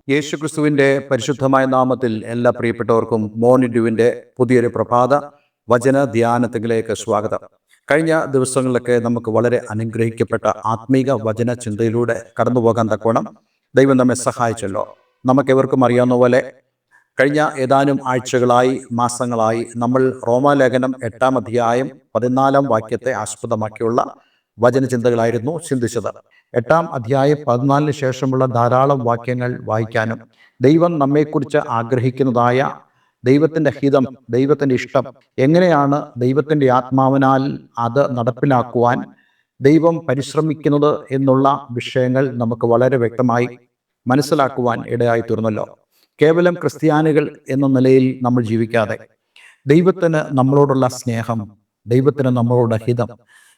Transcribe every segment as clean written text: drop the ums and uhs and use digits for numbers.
യേശുക്രിസ്തുവിൻ്റെ പരിശുദ്ധമായ നാമത്തിൽ എല്ലാ പ്രിയപ്പെട്ടവർക്കും മോർണിംഗ് പുതിയൊരു പ്രഭാത വചന ധ്യാനത്തിലേക്ക് സ്വാഗതം. കഴിഞ്ഞ ദിവസങ്ങളിലൊക്കെ നമുക്ക് വളരെ അനുഗ്രഹിക്കപ്പെട്ട ആത്മീക വചന ചിന്തയിലൂടെ കടന്നു പോകാൻ തക്കോണം ദൈവം നമ്മെ സഹായിച്ചല്ലോ. നമുക്കെവർക്കും അറിയാവുന്ന പോലെ കഴിഞ്ഞ ഏതാനും ആഴ്ചകളായി, മാസങ്ങളായി നമ്മൾ റോമാലേഖനം 8-ാം അധ്യായം 14-ാം വാക്യത്തെ ആസ്പദമാക്കിയുള്ള വചനചിന്തകളായിരുന്നു ചിന്തിച്ചത്. 8-ാം അധ്യായം 14-ന് ശേഷമുള്ള ധാരാളം വാക്യങ്ങൾ വായിക്കാനും ദൈവം നമ്മെക്കുറിച്ച് ആഗ്രഹിക്കുന്നതായ ദൈവത്തിൻ്റെ ഹിതം, ദൈവത്തിൻ്റെ ഇഷ്ടം എങ്ങനെയാണ് ദൈവത്തിൻ്റെ ആത്മാവിനാൽ അത് നടപ്പിലാക്കുവാൻ ദൈവം പരിശ്രമിക്കുന്നത് എന്നുള്ള വിഷയങ്ങൾ നമുക്ക് വളരെ വ്യക്തമായി മനസ്സിലാക്കുവാൻ ഇടയായി തീർന്നല്ലോ. കേവലം ക്രിസ്ത്യാനികൾ എന്ന നിലയിൽ നമ്മൾ ജീവിക്കാതെ ദൈവത്തിന് നമ്മളോടുള്ള സ്നേഹം, ദൈവത്തിന് നമ്മളോടുള്ള ഹിതം,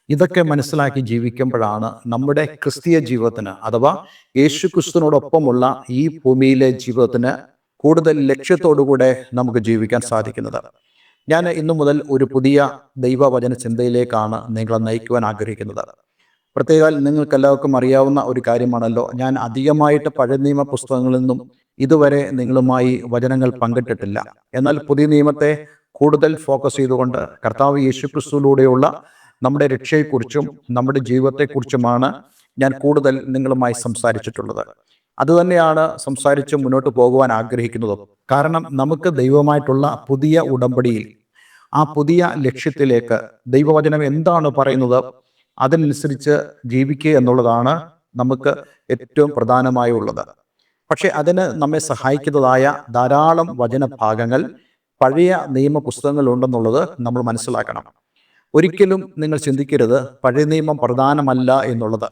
ഇതൊക്കെ മനസ്സിലാക്കി ജീവിക്കുമ്പോഴാണ് നമ്മുടെ ക്രിസ്തീയ ജീവിതത്തിന് അഥവാ യേശുക്രിസ്തുവിനോടൊപ്പമുള്ള ഈ ഭൂമിയിലെ ജീവിതത്തിന് കൂടുതൽ ലക്ഷ്യത്തോടുകൂടെ നമുക്ക് ജീവിക്കാൻ സാധിക്കുന്നത്. ഞാൻ ഇന്നു മുതൽ ഒരു പുതിയ ദൈവവചന ചിന്തയിലേക്കാണ് നിങ്ങളെ നയിക്കുവാൻ ആഗ്രഹിക്കുന്നത്. പ്രത്യേകം നിങ്ങൾക്കെല്ലാവർക്കും അറിയാവുന്ന ഒരു കാര്യമാണല്ലോ, ഞാൻ അധികമായിട്ട് പഴയ നിയമ പുസ്തകങ്ങളിൽ നിന്നും ഇതുവരെ നിങ്ങളുമായി വചനങ്ങൾ പങ്കിട്ടിട്ടില്ല. എന്നാൽ പുതിയ നിയമത്തെ കൂടുതൽ ഫോക്കസ് ചെയ്തുകൊണ്ട് കർത്താവ് യേശുക്രിസ്തുവിലൂടെയുള്ള നമ്മുടെ രക്ഷയെക്കുറിച്ചും നമ്മുടെ ജീവിതത്തെക്കുറിച്ചുമാണ് ഞാൻ കൂടുതൽ നിങ്ങളുമായി സംസാരിച്ചിട്ടുള്ളത്. അതുതന്നെയാണ് സംസാരിച്ച് മുന്നോട്ട് പോകുവാൻ ആഗ്രഹിക്കുന്നതും. കാരണം നമുക്ക് ദൈവമായിട്ടുള്ള പുതിയ ഉടമ്പടിയിൽ ആ പുതിയ ലക്ഷ്യത്തിലേക്ക് ദൈവവചനം എന്താണ് പറയുന്നത് അതിനനുസരിച്ച് ജീവിക്കുക എന്നുള്ളതാണ് നമുക്ക് ഏറ്റവും പ്രധാനമായുള്ളത്. പക്ഷെ അതിന് നമ്മെ സഹായിക്കുന്നതായ ധാരാളം വചനഭാഗങ്ങൾ പഴയ നിയമ പുസ്തകങ്ങളുണ്ടെന്നുള്ളത് നമ്മൾ മനസ്സിലാക്കണം. ഒരിക്കലും നിങ്ങൾ ചിന്തിക്കരുത് പഴയ നിയമം പ്രധാനമല്ല എന്നുള്ളത്.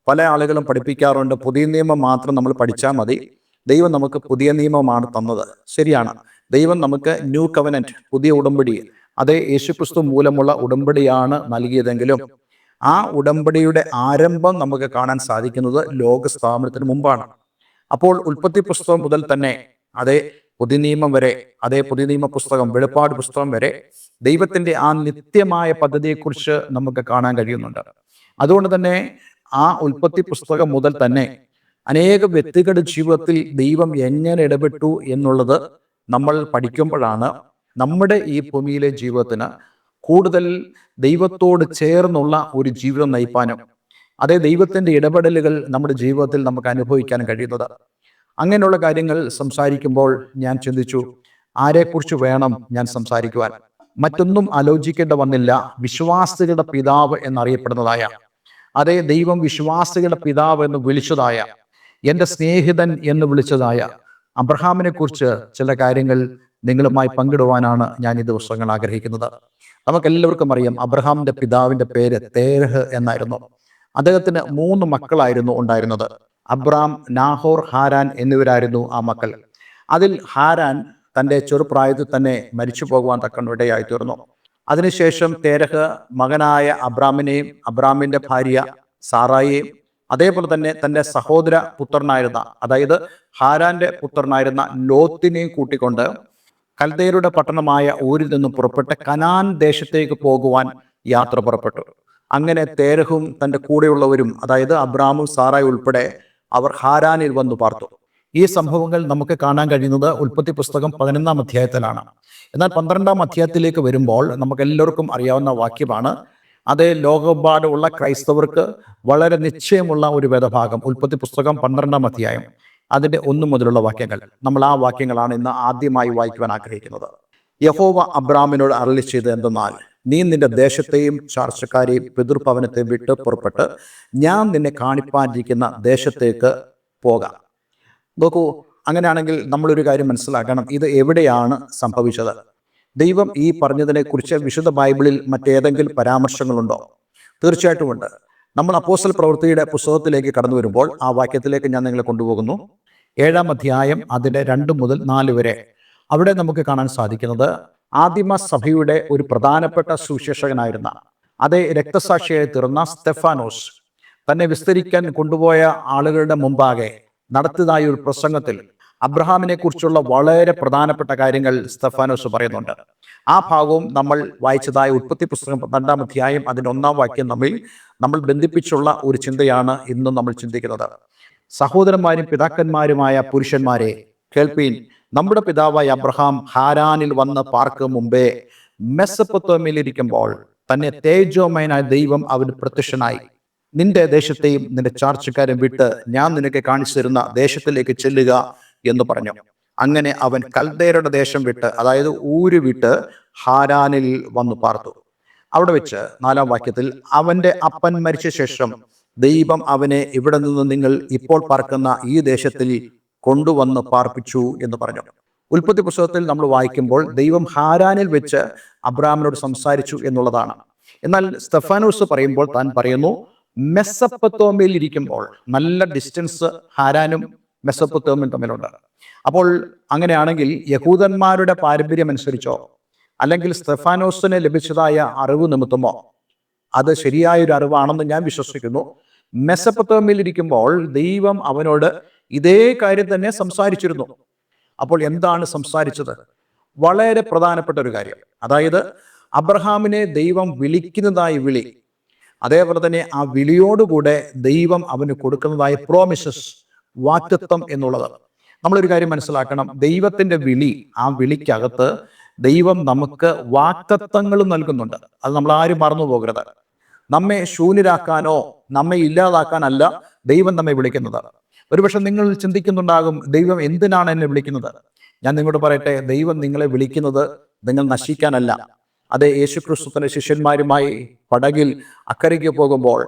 പല ആളുകളും പഠിപ്പിക്കാറുണ്ട്, പുതിയ നിയമം മാത്രം നമ്മൾ പഠിച്ചാൽ മതി, ദൈവം നമുക്ക് പുതിയ നിയമമാണ് തന്നത്. ശരിയാണ്, ദൈവം നമുക്ക് ന്യൂ കവനന്റ്, പുതിയ ഉടമ്പടി, അതേ യേശുക്രിസ്തു മൂലമുള്ള ഉടമ്പടിയാണ് നൽകിയതെങ്കിലും ആ ഉടമ്പടിയുടെ ആരംഭം നമുക്ക് കാണാൻ സാധിക്കുന്നത് ലോകസ്ഥാപനത്തിന് മുമ്പാണ്. അപ്പോൾ ഉൽപ്പത്തി പുസ്തകം മുതൽ തന്നെ അതേ പുതിയ നിയമം വരെ, അതേ പുതിയ നിയമ പുസ്തകം, വെളിപ്പാട് പുസ്തകം വരെ ദൈവത്തിൻ്റെ ആ നിത്യമായ പദ്ധതിയെക്കുറിച്ച് നമുക്ക് കാണാൻ കഴിയുന്നുണ്ട്. അതുകൊണ്ട് തന്നെ ആ ഉൽപ്പത്തി പുസ്തകം മുതൽ തന്നെ അനേക വ്യക്തികളുടെ ജീവിതത്തിൽ ദൈവം എങ്ങനെ ഇടപെട്ടു എന്നുള്ളത് നമ്മൾ പഠിക്കുമ്പോഴാണ് നമ്മുടെ ഈ ഭൂമിയിലെ ജീവിതത്തിന് കൂടുതൽ ദൈവത്തോട് ചേർന്നുള്ള ഒരു ജീവിതം നയിപ്പാനും അതേ ദൈവത്തിൻ്റെ ഇടപെടലുകൾ നമ്മുടെ ജീവിതത്തിൽ നമുക്ക് അനുഭവിക്കാൻ കഴിയുന്നത്. അങ്ങനെയുള്ള കാര്യങ്ങൾ സംസാരിക്കുമ്പോൾ ഞാൻ ചിന്തിച്ചു, ആരെക്കുറിച്ച് വേണം ഞാൻ സംസാരിക്കുവാൻ? മറ്റൊന്നും ആലോചിക്കേണ്ട വന്നില്ല. വിശ്വാസികളുടെ പിതാവ് എന്നറിയപ്പെടുന്നതായ, അതേ ദൈവം വിശ്വാസികളുടെ പിതാവ് എന്ന് വിളിച്ചതായ, എൻ്റെ സ്നേഹിതൻ എന്ന് വിളിച്ചതായ അബ്രഹാമിനെ കുറിച്ച് ചില കാര്യങ്ങൾ നിങ്ങളുമായി പങ്കിടുവാനാണ് ഞാൻ ഈ ദിവസങ്ങൾ ആഗ്രഹിക്കുന്നത്. നമുക്കെല്ലാവർക്കും അറിയാം, അബ്രഹാമിൻ്റെ പിതാവിൻ്റെ പേര് തേരഹ് എന്നായിരുന്നു. അദ്ദേഹത്തിന് 3 മക്കളായിരുന്നു ഉണ്ടായിരുന്നത്. അബ്രാം, നാഹോർ, ഹാരാൻ എന്നിവരായിരുന്നു ആ മക്കൾ. അതിൽ ഹാരാൻ തൻ്റെ ചെറുപ്രായത്തിൽ തന്നെ മരിച്ചു പോകുവാൻ തക്ക ഇടയായി തീർന്നു. അതിനുശേഷം തേരഹ് മകനായ അബ്രാമിനെയും അബ്രാമിൻ്റെ ഭാര്യ സാറായിയെയും അതേപോലെ തന്നെ തൻ്റെ സഹോദര പുത്രനായിരുന്ന, അതായത് ഹാരാന്റെ പുത്രനായിരുന്ന ലോത്തിനെയും കൂട്ടിക്കൊണ്ട് കൽദയരുടെ പട്ടണമായ ഊരിൽ നിന്നും പുറപ്പെട്ട് കനാൻ ദേശത്തേക്ക് പോകുവാൻ യാത്ര പുറപ്പെട്ടു. അങ്ങനെ തേരഹും തൻ്റെ കൂടെയുള്ളവരും, അതായത് അബ്രാമും സാറായി ഉൾപ്പെടെ അവർ ഹാരാനിൽ വന്നു പാർത്തു. ഈ സംഭവങ്ങൾ നമുക്ക് കാണാൻ കഴിയുന്നത് ഉൽപ്പത്തി പുസ്തകം 11-ാം അധ്യായത്തിലാണ്. എന്നാൽ 12-ാം അധ്യായത്തിലേക്ക് വരുമ്പോൾ നമുക്ക് എല്ലാവർക്കും അറിയാവുന്ന വാക്യമാണ്, അതേ ലോകമെമ്പാടുമുള്ള ക്രൈസ്തവർക്ക് വളരെ നിശ്ചയമുള്ള ഒരു വേദഭാഗം, ഉൽപ്പത്തി പുസ്തകം 12-ാം അധ്യായം അതിൻ്റെ 1 മുതലുള്ള വാക്യങ്ങൾ. നമ്മൾ ആ വാക്യങ്ങളാണ് ഇന്ന് ആദ്യമായി വായിക്കുവാൻ ആഗ്രഹിക്കുന്നത്. യഹോവ അബ്രാമിനോട് അരുളി ചെയ്തത് എന്തെന്നാൽ, നീ നിന്റെ ദേശത്തെയും ചാർച്ചക്കാരെയും പിതൃഭവനത്തെയും വിട്ട് പുറപ്പെട്ട് ഞാൻ നിന്നെ കാണിപ്പാനിരിക്കുന്ന ദേശത്തേക്ക് പോകാം. നോക്കൂ, അങ്ങനെയാണെങ്കിൽ നമ്മളൊരു കാര്യം മനസ്സിലാക്കണം, ഇത് എവിടെയാണ് സംഭവിച്ചത്? ദൈവം ഈ പറഞ്ഞതിനെക്കുറിച്ച് വിശുദ്ധ ബൈബിളിൽ മറ്റേതെങ്കിലും പരാമർശങ്ങളുണ്ടോ? തീർച്ചയായിട്ടും ഉണ്ട്. നമ്മൾ അപ്പോസ്തല പ്രവൃത്തിയുടെ പുസ്തകത്തിലേക്ക് കടന്നു വരുമ്പോൾ ആ വാക്യത്തിലേക്ക് ഞാൻ നിങ്ങളെ കൊണ്ടുപോകുന്നു. 7-ാം അധ്യായം അതിൻ്റെ 2 മുതൽ 4 വരെ. അവിടെ നമുക്ക് കാണാൻ സാധിക്കുന്നത്, ആദിമ സഭയുടെ ഒരു പ്രധാനപ്പെട്ട സുവിശേഷകനായിരുന്ന, അതേ രക്തസാക്ഷിയായി തീർന്ന സ്തെഫാനോസ് തന്നെ വിസ്തരിക്കാൻ കൊണ്ടുപോയ ആളുകളുടെ മുമ്പാകെ നടത്തിയതായ ഒരു പ്രസംഗത്തിൽ അബ്രഹാമിനെ കുറിച്ചുള്ള വളരെ പ്രധാനപ്പെട്ട കാര്യങ്ങൾ സ്തെഫാനോസ് പറയുന്നുണ്ട്. ആ ഭാഗവും നമ്മൾ വായിച്ചതായ ഉൽപ്പത്തി പുസ്തകം 12-ാം അധ്യായം അതിൻ്റെ 1-ാം വാക്യം നമ്മൾ ബന്ധിപ്പിച്ചുള്ള ഒരു ചിന്തയാണ് ഇന്നും നമ്മൾ ചിന്തിക്കുന്നത്. സഹോദരന്മാരും പിതാക്കന്മാരുമായ പുരുഷന്മാരെ കേൾപ്പീൻ. നമ്മുടെ പിതാവായ അബ്രഹാം ഹാരാനിൽ വന്ന് പാർക്കും മുമ്പേ മെസ്സപ്പൊത്താമ്യയിലിരിക്കുമ്പോൾ തന്നെ തേജോമയനായ ദൈവം അവന് പ്രത്യക്ഷനായി. നിന്റെ ദേശത്തെയും നിന്റെ ചാർച്ചക്കാരും വിട്ട് ഞാൻ നിനക്ക് കാണിച്ചു തരുന്ന ദേശത്തിലേക്ക് ചെല്ലുക എന്ന് പറഞ്ഞു. അങ്ങനെ അവൻ കൽദേരുടെ ദേശം വിട്ട്, അതായത് ഊര് വിട്ട് ഹാരാനിൽ വന്നു പാർത്തു. അവിടെ വെച്ച് 4-ാം വാക്യത്തിൽ അവന്റെ അപ്പൻ മരിച്ച ശേഷം ദൈവം അവനെ ഇവിടെ നിന്ന് നിങ്ങൾ ഇപ്പോൾ പാർക്കുന്ന ഈ ദേശത്തിൽ കൊണ്ടുവന്ന് പാർപ്പിച്ചു എന്ന് പറഞ്ഞു. ഉൽപ്പത്തി പുസ്തകത്തിൽ നമ്മൾ വായിക്കുമ്പോൾ ദൈവം ഹാരാനിൽ വെച്ച് അബ്രാമിനോട് സംസാരിച്ചു എന്നുള്ളതാണ്. എന്നാൽ സ്തെഫാനോസ് പറയുമ്പോൾ താൻ പറയുന്നു മെസ്സപ്പൊത്താമ്യയിൽ ഇരിക്കുമ്പോൾ. നല്ല ഡിസ്റ്റൻസ് ഹാരാനും മെസ്സപ്പൊത്താമ്യയും തമ്മിലുണ്ട്. അപ്പോൾ അങ്ങനെയാണെങ്കിൽ യഹൂദന്മാരുടെ പാരമ്പര്യം അനുസരിച്ചോ അല്ലെങ്കിൽ സ്തെഫാനോസിന് ലഭിച്ചതായ അറിവ് നിമിത്തമോ അത് ശരിയായൊരു അറിവാണെന്ന് ഞാൻ വിശ്വസിക്കുന്നു. മെസ്സപ്പൊത്താമ്യയിൽ ഇരിക്കുമ്പോൾ ദൈവം അവനോട് ഇതേ കാര്യം തന്നെ സംസാരിച്ചിരുന്നു. അപ്പോൾ എന്താണ് സംസാരിച്ചത്? വളരെ പ്രധാനപ്പെട്ട ഒരു കാര്യം. അതായത് അബ്രഹാമിനെ ദൈവം വിളിക്കുന്നതായ വിളി, അതേപോലെ തന്നെ ആ വിളിയോടുകൂടെ ദൈവം അവന് കൊടുക്കുന്നതായ പ്രോമിസസ്, വാഗ്ദത്തം എന്നുള്ളത്. നമ്മളൊരു കാര്യം മനസ്സിലാക്കണം. ദൈവത്തിന്റെ വിളി, ആ വിളിക്കകത്ത് ദൈവം നമുക്ക് വാഗ്ദത്തങ്ങൾ നൽകുന്നുണ്ട്. അത് നമ്മൾ ആരും മറന്നു പോകരുത്. നമ്മെ ശൂന്യരാക്കാനോ നമ്മെ ഇല്ലാതാക്കാനല്ല ദൈവം നമ്മെ വിളിക്കുന്നത്. ഒരുപക്ഷെ നിങ്ങൾ ചിന്തിക്കുന്നുണ്ടാകും, ദൈവം എന്തിനാണ് എന്നെ വിളിക്കുന്നത്? ഞാൻ നിങ്ങളോട് പറയട്ടെ, ദൈവം നിങ്ങളെ വിളിക്കുന്നത് നിങ്ങൾ നശിക്കാനല്ല. അതെ, യേശുക്രിസ്തു തന്റെ ശിഷ്യന്മാരുമായി പടകിൽ അക്കരയ്ക്ക് പോകുമ്പോൾ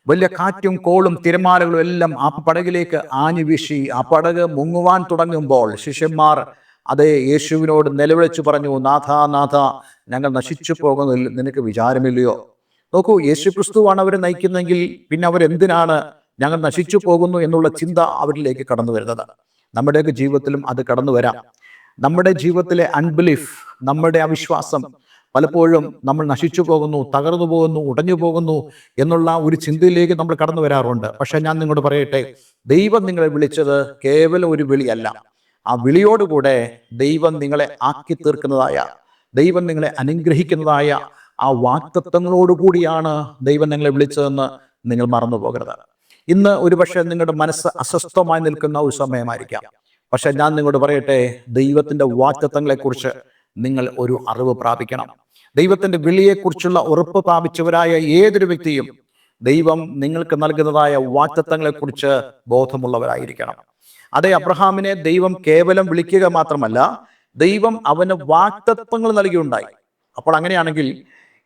വലിയ കാറ്റും കോളും തിരമാലകളും എല്ലാം ആ പടകിലേക്ക് ആഞ്ഞു വീശി ആ പടക് മുങ്ങുവാൻ തുടങ്ങുമ്പോൾ ശിഷ്യന്മാർ അതേ യേശുവിനോട് നിലവിളിച്ചു പറഞ്ഞു, നാഥ നാഥ, ഞങ്ങൾ നശിച്ചു പോകുന്നതിൽ നിനക്ക് വിചാരമില്ലയോ? നോക്കൂ, യേശുക്രിസ്തുവാണ് അവരെ നയിക്കുന്നെങ്കിൽ പിന്നെ അവരെന്തിനാണ് ഞങ്ങൾ നശിച്ചു പോകുന്നു എന്നുള്ള ചിന്ത അവരിലേക്ക് കടന്നു വരുന്നത്? നമ്മുടെയൊക്കെ ജീവിതത്തിലും അത് കടന്നു വരാം. നമ്മുടെ ജീവിതത്തിലെ അൺബിലീഫ്, നമ്മുടെ അവിശ്വാസം പലപ്പോഴും നമ്മൾ നശിച്ചു പോകുന്നു, തകർന്നു പോകുന്നു, ഉടഞ്ഞു പോകുന്നു എന്നുള്ള ഒരു ചിന്തയിലേക്ക് നമ്മൾ കടന്നു വരാറുണ്ട്. പക്ഷെ ഞാൻ നിങ്ങളോട് പറയട്ടെ, ദൈവം നിങ്ങളെ വിളിച്ചത് കേവലം ഒരു വിളിയല്ല. ആ വിളിയോടുകൂടെ ദൈവം നിങ്ങളെ ആക്കി തീർക്കുന്നതായ, ദൈവം നിങ്ങളെ അനുഗ്രഹിക്കുന്നതായ ആ വാഗ്ദത്തങ്ങളോടുകൂടിയാണ് ദൈവം നിങ്ങളെ വിളിച്ചതെന്ന് നിങ്ങൾ മറന്നു പോകരുത്. ഇന്ന് ഒരുപക്ഷെ നിങ്ങളുടെ മനസ്സ് അസ്വസ്ഥമായി നിൽക്കുന്ന ഒരു സമയമായിരിക്കാം. പക്ഷെ ഞാൻ നിങ്ങളോട് പറയട്ടെ, ദൈവത്തിന്റെ വാഗ്ദത്തങ്ങളെക്കുറിച്ച് നിങ്ങൾ ഒരു അറിവ് പ്രാപിക്കണം. ദൈവത്തിന്റെ വിളിയെക്കുറിച്ചുള്ള ഉറപ്പ് പ്രാപിച്ചവരായ ഏതൊരു വ്യക്തിയും ദൈവം നിങ്ങൾക്ക് നൽകുന്നതായ വാഗ്ദത്തങ്ങളെക്കുറിച്ച് ബോധമുള്ളവരായിരിക്കണം. അതേ, അബ്രഹാമിനെ ദൈവം കേവലം വിളിക്കുക മാത്രമല്ല, ദൈവം അവന് വാഗ്ദത്തങ്ങൾ നൽകിയുണ്ടായി. അപ്പോൾ അങ്ങനെയാണെങ്കിൽ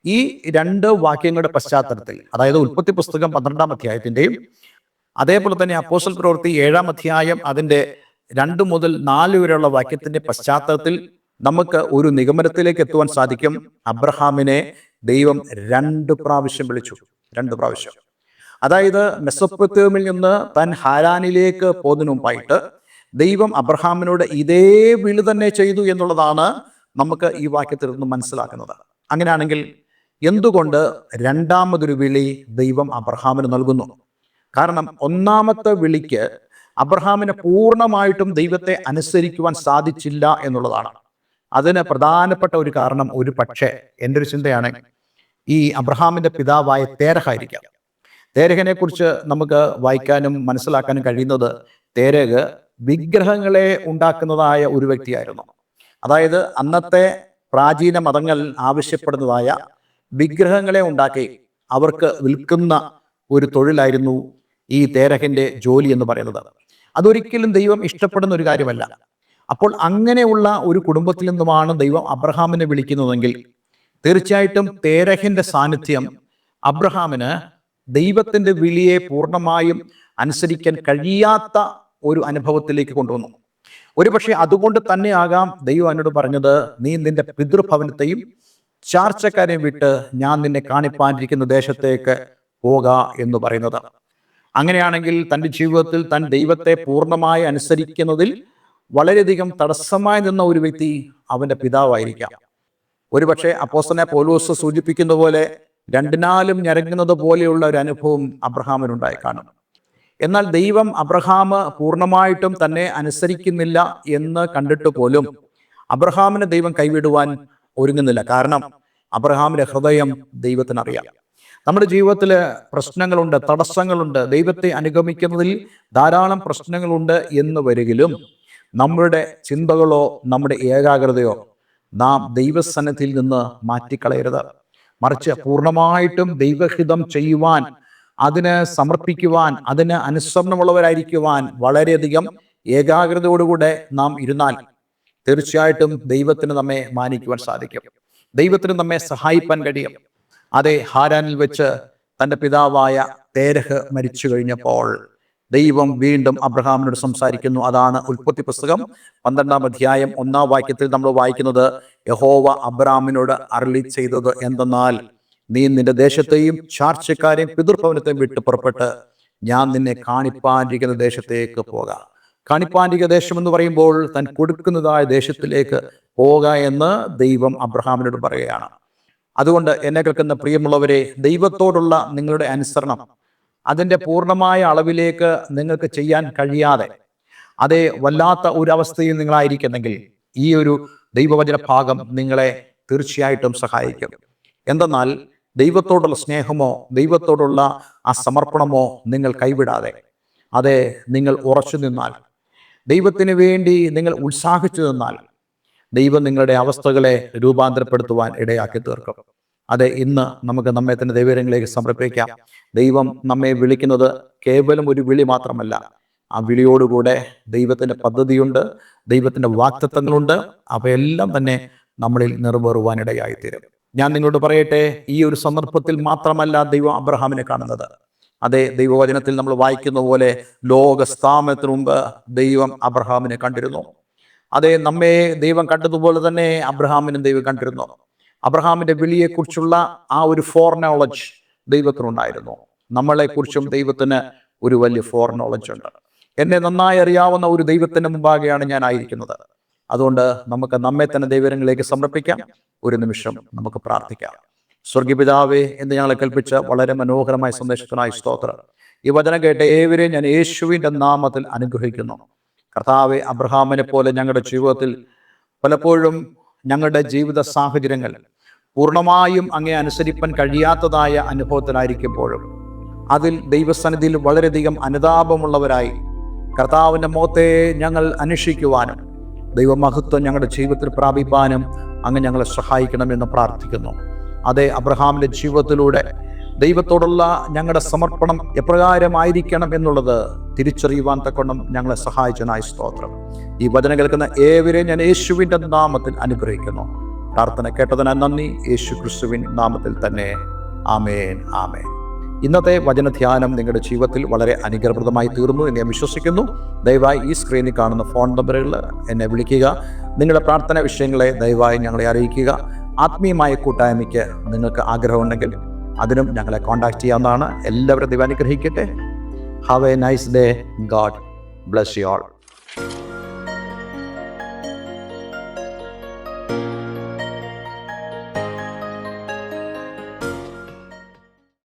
ഈ 2 വാക്യങ്ങളുടെ പശ്ചാത്തലത്തിൽ, അതായത് ഉൽപ്പത്തി പുസ്തകം 12-ാം അധ്യായത്തിന്റെയും അതേപോലെ തന്നെ അപ്പോസ്തല പ്രവൃത്തി 7-ാം അധ്യായം അതിന്റെ 2 മുതൽ 4 വരെയുള്ള വാക്യത്തിന്റെ പശ്ചാത്തലത്തിൽ നമുക്ക് ഒരു നിഗമനത്തിലേക്ക് എത്തുവാൻ സാധിക്കും. അബ്രഹാമിനെ ദൈവം 2 പ്രാവശ്യം വിളിച്ചു. 2 പ്രാവശ്യം. അതായത് മെസ്സൊപ്പൊത്താമ്യയിൽ നിന്ന് താൻ ഹാരാനിലേക്ക് പോകുന്നതിന് മുമ്പായിട്ട് ദൈവം അബ്രഹാമിനോട് ഇതേ വിളി തന്നെ ചെയ്തു എന്നുള്ളതാണ് നമുക്ക് ഈ വാക്യത്തിൽ നിന്ന് മനസ്സിലാക്കുന്നത്. അങ്ങനെയാണെങ്കിൽ എന്തുകൊണ്ട് 2ാമതൊരു വിളി ദൈവം അബ്രഹാമിന് നൽകുന്നു? കാരണം 1ാമത്തെ വിളിക്ക് അബ്രഹാമിന് പൂർണ്ണമായിട്ടും ദൈവത്തെ അനുസരിക്കുവാൻ സാധിച്ചില്ല എന്നുള്ളതാണ്. അതിന് പ്രധാനപ്പെട്ട ഒരു കാരണം ഒരു പക്ഷേ എൻ്റെ ഒരു ചിന്തയാണ്, ഈ അബ്രഹാമിന്റെ പിതാവായ തേരഹായിരിക്കാം. തേരഹിനെ കുറിച്ച് നമുക്ക് വായിക്കാനും മനസ്സിലാക്കാനും കഴിയുന്നത്, തേരഹ് വിഗ്രഹങ്ങളെ ഉണ്ടാക്കുന്നതായ ഒരു വ്യക്തിയായിരുന്നു. അതായത് അന്നത്തെ പ്രാചീന മതങ്ങൾ ആവശ്യപ്പെടുന്നതായ വിഗ്രഹങ്ങളെ ഉണ്ടാക്കി അവർക്ക് വിൽക്കുന്ന ഒരു തൊഴിലായിരുന്നു ഈ തേരഹിന്റെ ജോലി എന്ന് പറയുന്നത്. അതൊരിക്കലും ദൈവം ഇഷ്ടപ്പെടുന്ന ഒരു കാര്യമല്ല. അപ്പോൾ അങ്ങനെയുള്ള ഒരു കുടുംബത്തിൽ നിന്നുമാണ് ദൈവം അബ്രഹാമിനെ വിളിക്കുന്നതെങ്കിൽ തീർച്ചയായിട്ടും തേരഹിന്റെ സാന്നിധ്യം അബ്രഹാമിന് ദൈവത്തിന്റെ വിളിയെ പൂർണ്ണമായും അനുസരിക്കാൻ കഴിയാത്ത ഒരു അനുഭവത്തിലേക്ക് കൊണ്ടുവന്നു. ഒരുപക്ഷെ അതുകൊണ്ട് തന്നെയാകാം ദൈവം എന്നോട് പറഞ്ഞത്, നീ നിന്റെ പിതൃഭവനത്തെയും ചാർച്ചക്കാരെയും വിട്ട് ഞാൻ നിന്നെ കാണിപ്പാനിരിക്കുന്ന ദേശത്തേക്ക് പോക എന്ന് പറയുന്നത്. അങ്ങനെയാണെങ്കിൽ തൻ്റെ ജീവിതത്തിൽ താൻ ദൈവത്തെ പൂർണ്ണമായി അനുസരിക്കുന്നതിൽ വളരെയധികം തടസ്സമായി നിന്ന ഒരു വ്യക്തി അവന്റെ പിതാവായിരിക്കാം. ഒരുപക്ഷെ അപ്പോസ്തലനായ പൗലോസ് സൂചിപ്പിക്കുന്ന പോലെ 2 ഞരങ്ങുന്നത് പോലെയുള്ള ഒരു അനുഭവം അബ്രഹാമിനുണ്ടായി കാണും. എന്നാൽ ദൈവം അബ്രഹാം പൂർണ്ണമായിട്ടും തന്നെ അനുസരിക്കുന്നില്ല എന്ന് കണ്ടിട്ട് പോലും അബ്രഹാമിനെ ദൈവം കൈവിടുവാൻ ഒരുങ്ങുന്നില്ല. കാരണം അബ്രഹാമിന്റെ ഹൃദയം ദൈവത്തിനറിയാം. നമ്മുടെ ജീവിതത്തിൽ പ്രശ്നങ്ങളുണ്ട്, തടസ്സങ്ങളുണ്ട്, ദൈവത്തെ അനുഗമിക്കുന്നതിൽ ധാരാളം പ്രശ്നങ്ങളുണ്ട് എന്ന് വരികിലും നമ്മുടെ ചിന്തകളോ നമ്മുടെ ഏകാഗ്രതയോ നാം ദൈവസന്നിധിയിൽ നിന്ന് മാറ്റിക്കളയരുത്. മറിച്ച് പൂർണ്ണമായിട്ടും ദൈവഹിതം ചെയ്യുവാൻ, അതിന് സമർപ്പിക്കുവാൻ, അതിന് അനുസരണമുള്ളവരായിരിക്കുവാൻ വളരെയധികം ഏകാഗ്രതയോടുകൂടെ നാം ഇരുന്നാൽ തീർച്ചയായിട്ടും ദൈവത്തിന് നമ്മെ മാനിക്കുവാൻ സാധിക്കും. ദൈവത്തിന് നമ്മെ സഹായിപ്പാൻ കഴിയും. അതെ, ഹാരാനിൽ വെച്ച് തൻ്റെ പിതാവായ തേരഹ് മരിച്ചു കഴിഞ്ഞപ്പോൾ ദൈവം വീണ്ടും അബ്രഹാമിനോട് സംസാരിക്കുന്നു. അതാണ് ഉൽപ്പത്തി പുസ്തകം 12-ാം അധ്യായം 1-ാം വാക്യത്തിൽ നമ്മൾ വായിക്കുന്നത്. യഹോവ അബ്രഹാമിനോട് അരുളി ചെയ്തത് എന്തെന്നാൽ, നീ നിന്റെ ദേശത്തെയും ചാർച്ചക്കാരെയും പിതൃഭവനത്തെയും വിട്ട് പുറപ്പെട്ട് ഞാൻ നിന്നെ കാണിപ്പാനിരിക്കുന്ന ദേശത്തേക്ക് പോകാം. കാണിപ്പാനിരിക്കുന്ന ദേശം എന്ന് പറയുമ്പോൾ താൻ കൊടുക്കുന്നതായ ദേശത്തിലേക്ക് പോക എന്ന് ദൈവം അബ്രഹാമിനോട് പറയുകയാണ്. അതുകൊണ്ട് എന്നെ കേൾക്കുന്ന പ്രിയമുള്ളവരെ, ദൈവത്തോടുള്ള നിങ്ങളുടെ അനുസരണം അതിൻ്റെ പൂർണ്ണമായ അളവിലേക്ക് നിങ്ങൾക്ക് ചെയ്യാൻ കഴിയാതെ അതേ വല്ലാത്ത ഒരു അവസ്ഥയിൽ നിങ്ങളായിരിക്കുന്നെങ്കിൽ ഈ ഒരു ദൈവവചന ഭാഗം നിങ്ങളെ തീർച്ചയായിട്ടും സഹായിക്കും. എന്തെന്നാൽ ദൈവത്തോടുള്ള സ്നേഹമോ ദൈവത്തോടുള്ള ആ സമർപ്പണമോ നിങ്ങൾ കൈവിടാതെ അതെ നിങ്ങൾ ഉറച്ചു നിന്നാൽ, ദൈവത്തിന് വേണ്ടി നിങ്ങൾ ഉത്സാഹിച്ചു നിന്നാൽ ദൈവം നിങ്ങളുടെ അവസ്ഥകളെ രൂപാന്തരപ്പെടുത്തുവാൻ ഇടയാക്കി തീർക്കും. അതെ, ഇന്ന് നമുക്ക് നമ്മെ തന്നെ ദൈവങ്ങളിലേക്ക് സമർപ്പിക്കാം. ദൈവം നമ്മെ വിളിക്കുന്നത് കേവലം ഒരു വിളി മാത്രമല്ല. ആ വിളിയോടുകൂടെ ദൈവത്തിൻ്റെ പദ്ധതിയുണ്ട്, ദൈവത്തിൻ്റെ വാഗ്ദത്തങ്ങളുണ്ട്. അവയെല്ലാം തന്നെ നമ്മളിൽ നിറവേറുവാനിടയായിത്തീരും. ഞാൻ നിങ്ങളോട് പറയട്ടെ, ഈ ഒരു സന്ദർഭത്തിൽ മാത്രമല്ല ദൈവം അബ്രഹാമിനെ കാണുന്നത്. അതേ, ദൈവവചനത്തിൽ നമ്മൾ വായിക്കുന്ന പോലെ ലോകസ്ഥാപനത്തിന് മുമ്പ് ദൈവം അബ്രഹാമിനെ കണ്ടിരുന്നു. അതേ, നമ്മെ ദൈവം കണ്ടതുപോലെ തന്നെ അബ്രഹാമിനും ദൈവം കണ്ടിരുന്നു. അബ്രഹാമിന്റെ വിളിയെക്കുറിച്ചുള്ള ആ ഒരു ഫോർനോളജ് ദൈവത്തിനുണ്ടായിരുന്നു. നമ്മളെക്കുറിച്ചും ദൈവത്തിന് ഒരു വലിയ ഫോർനോളജ് ഉണ്ട്. എന്നെ നന്നായി അറിയാവുന്ന ഒരു ദൈവത്തിന്റെ മുമ്പാകെയാണ് ഞാൻ ആയിരിക്കുന്നത്. അതുകൊണ്ട് നമുക്ക് നമ്മെ തന്നെ ദൈവങ്ങളിലേക്ക് സമർപ്പിക്കാം. ഒരു നിമിഷം നമുക്ക് പ്രാർത്ഥിക്കാം. സ്വർഗീയപിതാവേ എന്ന് ഞങ്ങളെ കൽപ്പിച്ച വളരെ മനോഹരമായ സന്ദേശത്തിനായി സ്തോത്രം. ഈ വചനം കേട്ട ഏവരെയും ഞാൻ യേശുവിൻ്റെ നാമത്തിൽ അനുഗ്രഹിക്കുന്നു. കർത്താവെ, അബ്രഹാമിനെ പോലെ ഞങ്ങളുടെ ജീവിതത്തിൽ പലപ്പോഴും ഞങ്ങളുടെ ജീവിത സാഹചര്യങ്ങൾ പൂർണ്ണമായും അങ്ങേ അനുസരിപ്പാൻ കഴിയാത്തതായ അനുഭവത്തിലായിരിക്കുമ്പോഴും അതിൽ ദൈവസന്നിധിയിൽ വളരെയധികം അനുതാപമുള്ളവരായി കർത്താവിൻ്റെ മുഖത്തെ ഞങ്ങൾ അന്വേഷിക്കുവാനും ദൈവമഹത്വം ഞങ്ങളുടെ ജീവിതത്തിൽ പ്രാപിപ്പാനും അങ്ങ് ഞങ്ങളെ സഹായിക്കണമെന്ന് പ്രാർത്ഥിക്കുന്നു. അതേ, അബ്രഹാമിൻ്റെ ജീവിതത്തിലൂടെ ദൈവത്തോടുള്ള ഞങ്ങളുടെ സമർപ്പണം എപ്രകാരമായിരിക്കണം എന്നുള്ളത് തിരിച്ചറിയുവാൻ തക്കവണ്ണം ഞങ്ങളെ സഹായിച്ചതിനായി സ്തോത്രം. ഈ വചനം കേൾക്കുന്ന ഏവരെയും ഞാൻ യേശുവിൻ്റെ നാമത്തിൽ അനുഗ്രഹിക്കുന്നു. പ്രാർത്ഥന കേട്ടതിനാൽ നന്ദി. യേശു ക്രിസ്തുവിൻ നാമത്തിൽ തന്നെ. ആമേൻ, ആമേൻ. ഇന്നത്തെ വചനധ്യാനം നിങ്ങളുടെ ജീവിതത്തിൽ വളരെ അനുഗ്രഹപ്രദമായി തീർന്നു എന്ന് ഞാൻ വിശ്വസിക്കുന്നു. ദയവായി ഈ സ്ക്രീനിൽ കാണുന്ന ഫോൺ നമ്പറുകളിൽ എന്നെ വിളിക്കുക. നിങ്ങളുടെ പ്രാർത്ഥന വിഷയങ്ങളെ ദയവായി ഞങ്ങളെ അറിയിക്കുക. ആത്മീയമായ കൂട്ടായ്മയ്ക്ക് നിങ്ങൾക്ക് ആഗ്രഹമുണ്ടെങ്കിൽ അതിനും ഞങ്ങളെ കോൺടാക്ട് ചെയ്യാവുന്നതാണ്. എല്ലാവരും ദൈവം അനുഗ്രഹിക്കട്ടെ. Have A nice day. God bless you all.